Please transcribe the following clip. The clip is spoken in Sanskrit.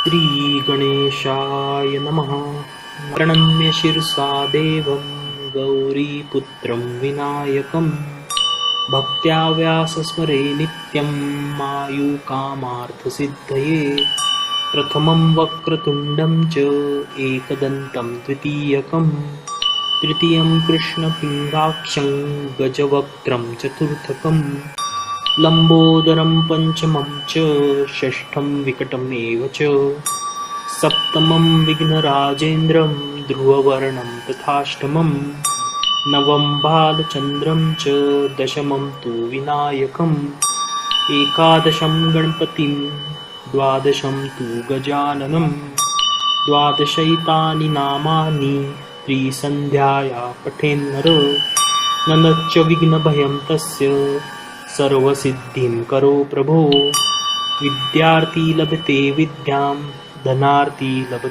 श्रीगणेशाय नमः। प्रणम्य शिरसा देवं गौरीपुत्रं विनायकं भक्त्या व्यासस्मरे नित्यं मायुकामार्थसिद्धये। प्रथमं वक्रतुण्डं च एकदन्तं द्वितीयकं तृतीयं कृष्णपिङ्गाक्षं गजवक्त्रं चतुर्थकं लम्बोदरं पञ्चमं च षष्ठं विकटमेव च सप्तमं विघ्नराजेन्द्रं ध्रुववर्णं तथाष्टमं नवं बालचन्द्रं च दशमं तु विनायकम् एकादशं गणपतिं द्वादशं तु गजाननं द्वादशैतानि नामानि त्रिसन्ध्याया पठेन्नर ननच्च विघ्नभयं तस्य सर्वसिद्धिं करो प्रभो। विद्यार्थी लभते विद्यां धनार्थी लभते